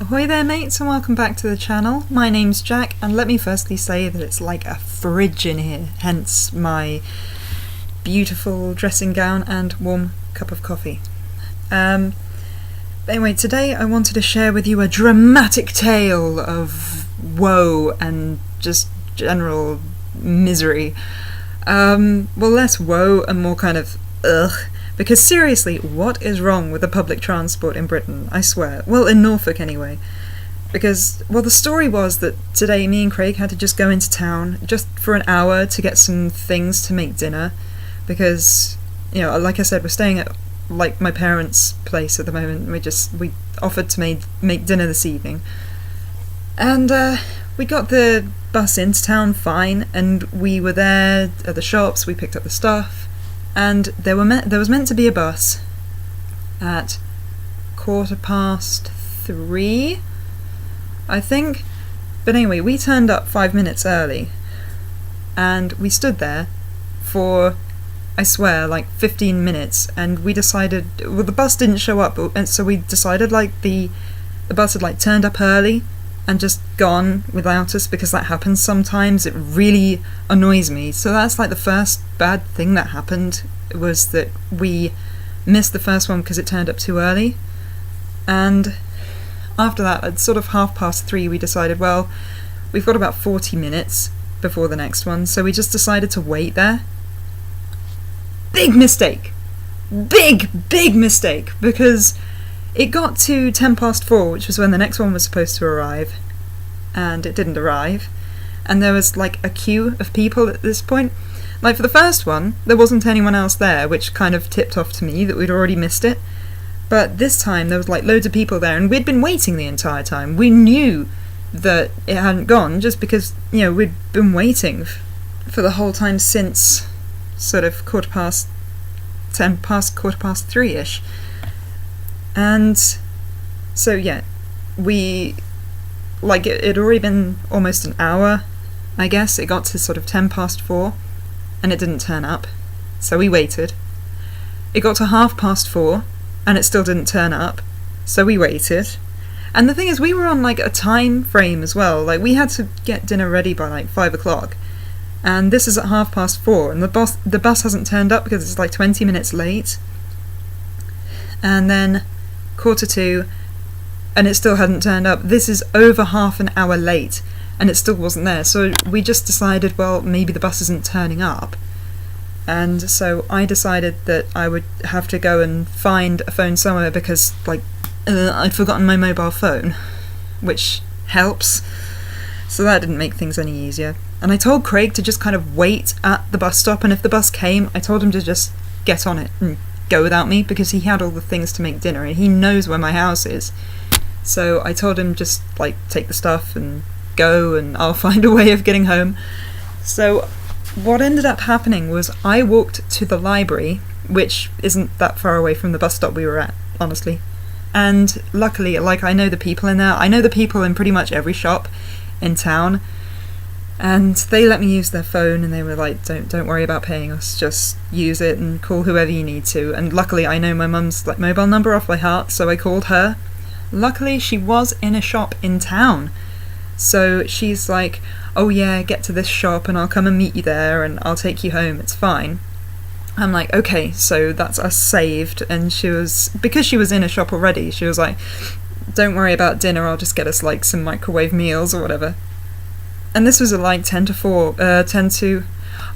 Ahoy there mates and welcome back to the channel. My name's Jack and let me firstly say that it's like a fridge in here, hence my beautiful dressing gown and warm cup of coffee. Anyway, today I wanted to share with you a dramatic tale of woe and just general misery. Well, less woe and more kind of ugh. Because seriously, what is wrong with the public transport in Britain? I swear. Well, in Norfolk anyway. Because, well, the story was that today me and Craig had to just go into town just for an hour to get some things to make dinner. Because, you know, like I said, we're staying at, like, my parents' place at the moment. We offered to make dinner this evening. And, we got the bus into town fine, and we were there at the shops, we picked up the stuff. And there was meant to be a bus at 3:15, I think. But anyway, we turned up 5 minutes early, and we stood there for, I swear, like 15 minutes, and we decided, well, the bus didn't show up, and so we decided like the bus had like turned up early and just gone without us, because that happens sometimes. It really annoys me. So that's like the first bad thing that happened, was that we missed the first one because it turned up too early. And after that, at sort of 3:30, we decided, well, we've got about 40 minutes before the next one, so we just decided to wait there. Big mistake! Big mistake! Because it got to 4:10, which was when the next one was supposed to arrive, and it didn't arrive, and there was like a queue of people at this point. Like for the first one, there wasn't anyone else there, which kind of tipped off to me that we'd already missed it, but this time there was like loads of people there, and we'd been waiting the entire time. We knew that it hadn't gone, just because, you know, we'd been waiting for the whole time since sort of 3:15-ish. And so yeah, we, like, it had already been almost an hour, I guess. It got to sort of 4:10 and it didn't turn up, so we waited. It got to 4:30 and it still didn't turn up, so we waited. And the thing is, we were on like a time frame as well. Like, we had to get dinner ready by like 5 o'clock, and this is at 4:30, and the bus hasn't turned up because it's like 20 minutes late. And then 1:45, and it still hadn't turned up. This is over half an hour late, and it still wasn't there. So we just decided, well, maybe the bus isn't turning up. And so I decided that I would have to go and find a phone somewhere, because, like, I'd forgotten my mobile phone, which helps. So that didn't make things any easier. And I told Craig to just kind of wait at the bus stop, and if the bus came, I told him to just get on it and go without me, because he had all the things to make dinner and he knows where my house is. So I told him just like take the stuff and go, and I'll find a way of getting home. So what ended up happening was I walked to the library, which isn't that far away from the bus stop we were at, honestly. And luckily, like, I know the people in there. I know the people in pretty much every shop in town. And they let me use their phone, and they were like, don't worry about paying us, just use it and call whoever you need to. And luckily I know my mum's like mobile number off by heart, so I called her. Luckily she was in a shop in town, so she's like, oh yeah, get to this shop and I'll come and meet you there and I'll take you home, it's fine. I'm like, okay, so that's us saved. And she was, because she was in a shop already, she was like, don't worry about dinner, I'll just get us like some microwave meals or whatever. And this was at like 10 to,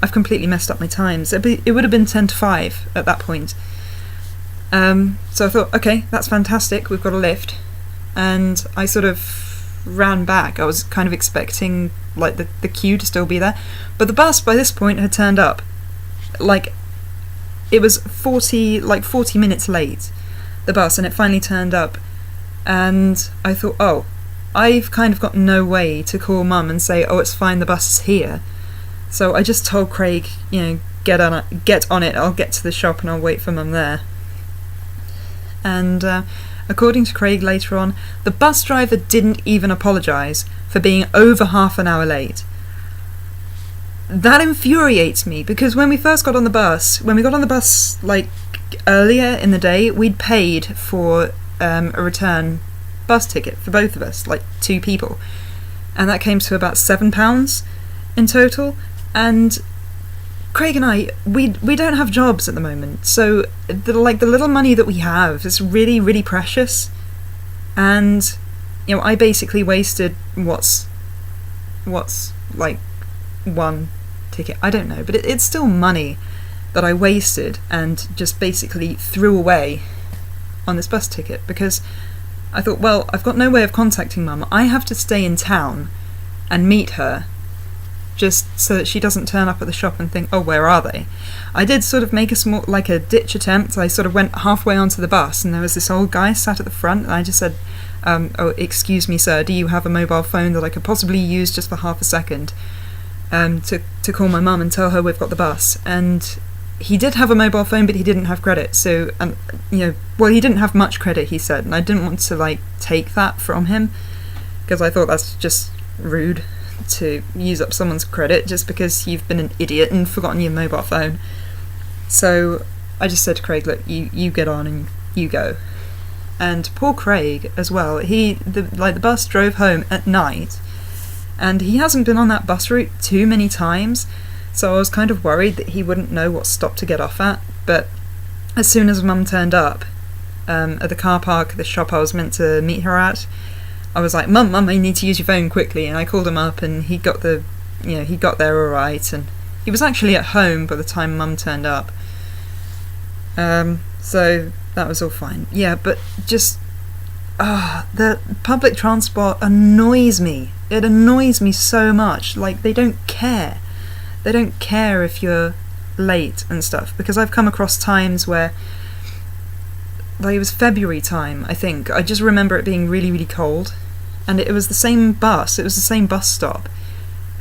I've completely messed up my times. It would have been 10 to 5 at that point. So I thought, okay, that's fantastic, we've got a lift. And I sort of ran back. I was kind of expecting like the queue to still be there. But the bus by this point had turned up. Like, it was 40 minutes late, the bus, and it finally turned up. And I thought, oh, I've kind of got no way to call Mum and say, oh, it's fine, the bus is here. So I just told Craig, you know, get on it, I'll get to the shop and I'll wait for Mum there. And according to Craig later on, the bus driver didn't even apologise for being over half an hour late. That infuriates me, because when we got on the bus like earlier in the day, we'd paid for a return bus ticket for both of us, like 2 people, and that came to about £7 in total. And Craig and I, we don't have jobs at the moment, so the little money that we have is really, really precious. And I basically wasted what's like 1 ticket, I don't know, but it's still money that I wasted and just basically threw away on this bus ticket, because I thought, well, I've got no way of contacting Mum. I have to stay in town and meet her, just so that she doesn't turn up at the shop and think, oh, where are they? I did sort of make a ditch attempt. I sort of went halfway onto the bus, and there was this old guy sat at the front, and I just said, oh, excuse me, sir, do you have a mobile phone that I could possibly use just for half a second to call my mum and tell her we've got the bus? And he did have a mobile phone, but he didn't have credit, so, well, he didn't have much credit, he said, and I didn't want to, take that from him, because I thought that's just rude to use up someone's credit just because you've been an idiot and forgotten your mobile phone. So I just said to Craig, look, you get on and you go. And poor Craig as well, the bus drove home at night, and he hasn't been on that bus route too many times, so I was kind of worried that he wouldn't know what stop to get off at. But as soon as Mum turned up at the car park, the shop I was meant to meet her at, I was like, Mum, I need to use your phone quickly, and I called him up, and he got there alright, and he was actually at home by the time Mum turned up. So that was all fine. Yeah, but just the public transport annoys me. It annoys me so much. They don't care. They don't care if you're late and stuff, because I've come across times where, it was February time, I think. I just remember it being really, really cold, and it was the same bus. It was the same bus stop,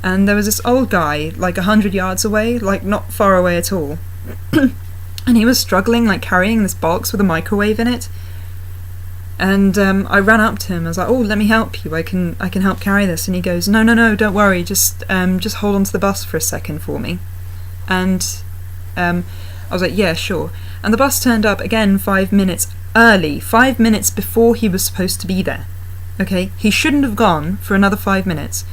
and there was this old guy 100 yards away, not far away at all, and he was struggling carrying this box with a microwave in it. And I ran up to him. I was like, oh, let me help you. I can help carry this. And he goes, no, don't worry. Just hold on to the bus for a second for me. And I was like, yeah, sure. And the bus turned up again 5 minutes early, 5 minutes before he was supposed to be there. Okay, he shouldn't have gone for another 5 minutes.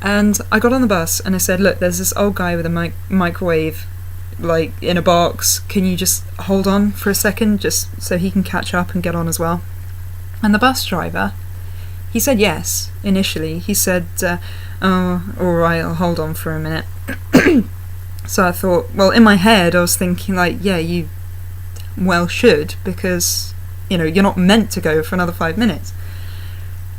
And I got on the bus and I said, look, there's this old guy with a microwave, in a box. Can you just hold on for a second, just so he can catch up and get on as well? And the bus driver, he said yes, initially. He said, oh, alright, I'll hold on for a minute. So I thought, well, in my head I was thinking yeah, you should, because you're not meant to go for another 5 minutes.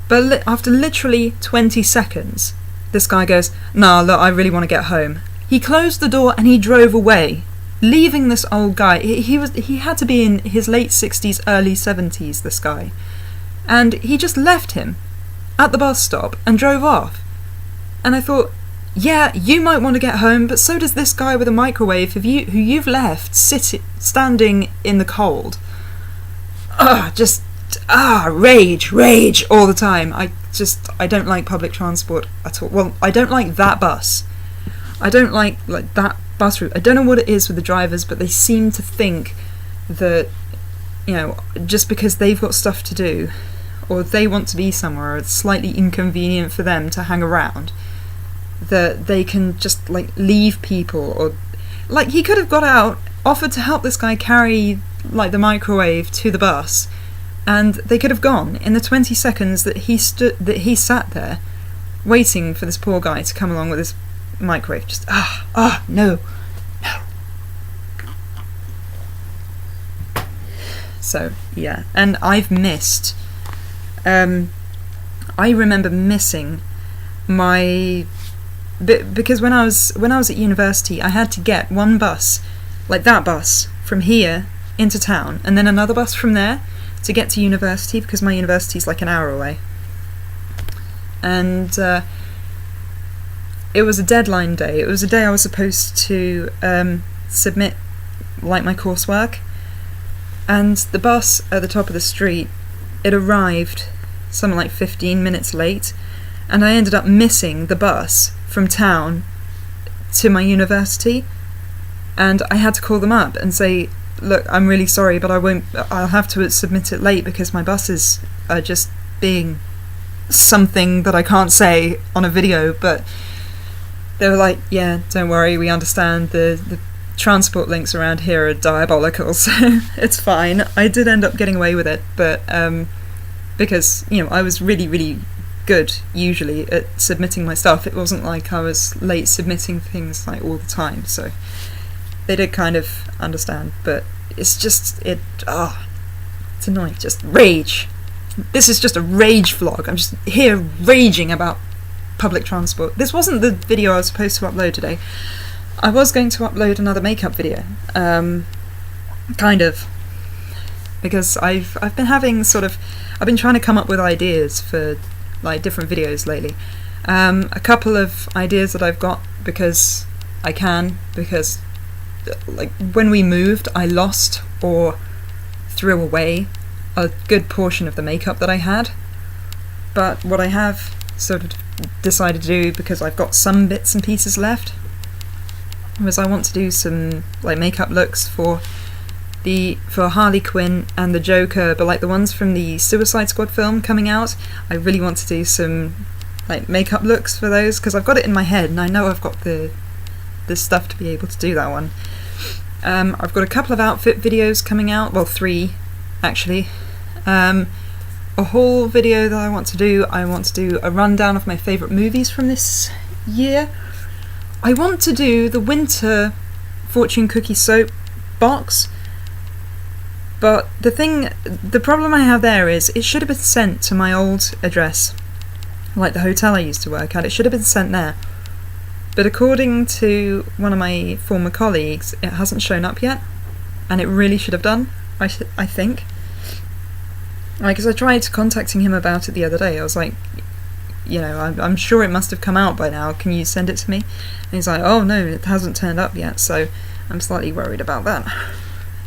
But after literally 20 seconds, this guy goes, nah, look, I really want to get home. He closed the door and he drove away, leaving this old guy. He had to be in his late 60s, early 70s, this guy. And he just left him at the bus stop and drove off. And I thought, yeah, you might want to get home, but so does this guy with a microwave who you've left standing in the cold. Rage all the time. I don't like public transport at all. Well, I don't like that bus. I don't like that bus route. I don't know what it is with the drivers, but they seem to think that, just because they've got stuff to do, or they want to be somewhere, or it's slightly inconvenient for them to hang around, that they can just leave people. Or he could have got out, offered to help this guy carry the microwave to the bus, and they could have gone in the 20 seconds that he sat there waiting for this poor guy to come along with his microwave. Just no. So yeah, and I've missed I remember missing my because when I was at university, I had to get one bus, that bus from here into town, and then another bus from there to get to university, because my university's an hour away. And it was a deadline day. It was a day I was supposed to submit my coursework, and the bus at the top of the street, it arrived something 15 minutes late, and I ended up missing the bus from town to my university, and I had to call them up and say, look, I'm really sorry, but I'll have to submit it late because my buses are just being something that I can't say on a video, but they were like, yeah, don't worry, we understand the transport links around here are diabolical, so it's fine. I did end up getting away with it, but because, you know, I was really, really good usually at submitting my stuff. It wasn't like I was late submitting things like all the time, so they did kind of understand, but it's just, it's annoying, just rage. This is just a rage vlog. I'm just here raging about public transport. This wasn't the video I was supposed to upload today. I was going to upload another makeup video, kind of, because I've been having I've been trying to come up with ideas for like different videos lately. A couple of ideas that I've got because like when we moved, I lost or threw away a good portion of the makeup that I had. But what I have sort of decided to do, because I've got some bits and pieces left, was I want to do some like makeup looks for Harley Quinn and the Joker, but like the ones from the Suicide Squad film coming out. I really want to do some like makeup looks for those, because I've got it in my head and I know I've got the stuff to be able to do that one. I've got a couple of outfit videos coming out, well 3 actually. A haul video that I want to do a rundown of my favourite movies from this year. I want to do the winter fortune cookie soap box, but the problem I have there is it should have been sent to my old address, like the hotel I used to work at. It should have been sent there, but according to one of my former colleagues, it hasn't shown up yet, and it really should have done, I think. Because I tried contacting him about it the other day. I was like, you know, I'm sure it must have come out by now, can you send it to me? And he's like, oh no, it hasn't turned up yet, so I'm slightly worried about that.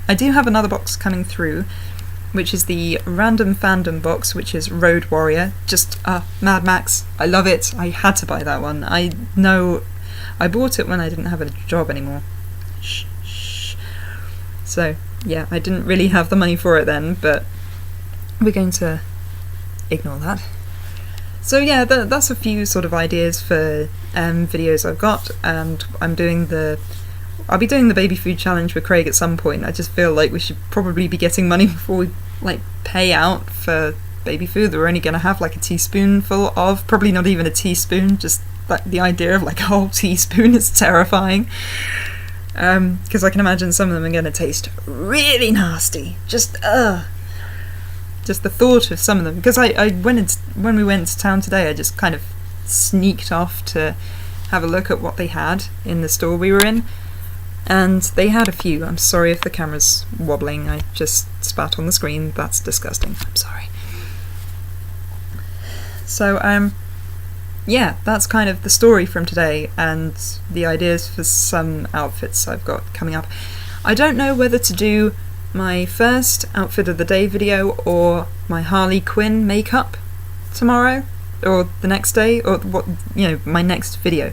I do have another box coming through, which is the Random Fandom box, which is Road Warrior. Just Mad Max. I love it. I had to buy that one. I know I bought it when I didn't have a job anymore. Shh. So yeah, I didn't really have the money for it then, but we're going to ignore that. So yeah, that's a few sort of ideas for videos I've got, and I'll be doing the baby food challenge with Craig at some point. I just feel like we should probably be getting money before we like pay out for baby food. We're only going to have like a teaspoonful of, probably not even a teaspoon, just like the idea of like a whole teaspoon is terrifying. Because I can imagine some of them are going to taste really nasty. Just the thought of some of them, because when we went to town today, I just kind of sneaked off to have a look at what they had in the store we were in, and they had a few. I'm sorry if the camera's wobbling, I just spat on the screen, that's disgusting, I'm sorry. So yeah, that's kind of the story from today and the ideas for some outfits I've got coming up. I don't know whether to do my first outfit of the day video or my Harley Quinn makeup tomorrow or the next day, or what, you know, my next video.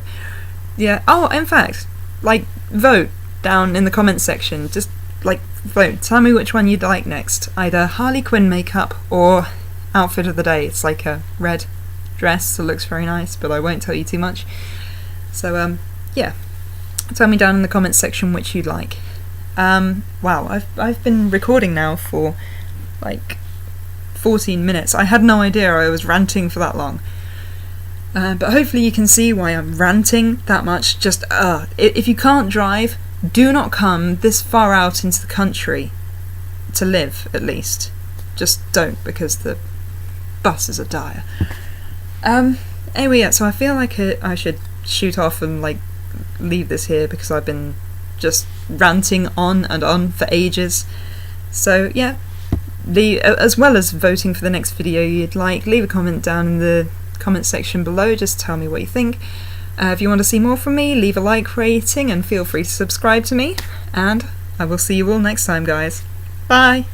Yeah, oh, in fact, like, vote down in the comments section, just like vote, tell me which one you'd like next, either Harley Quinn makeup or outfit of the day. It's like a red dress that looks very nice, but I won't tell you too much. So yeah, tell me down in the comments section which you'd like. Wow, I've been recording now for like 14 minutes. I had no idea I was ranting for that long. But hopefully you can see why I'm ranting that much. Just, if you can't drive, do not come this far out into the country to live, at least. Just don't, because the buses are dire. Anyway, yeah, so I feel like I should shoot off and like leave this here, because I've been just ranting on and on for ages. So yeah, as well as voting for the next video you'd like, leave a comment down in the comment section below, just tell me what you think. If you want to see more from me, leave a like rating and feel free to subscribe to me, and I will see you all next time, guys. Bye!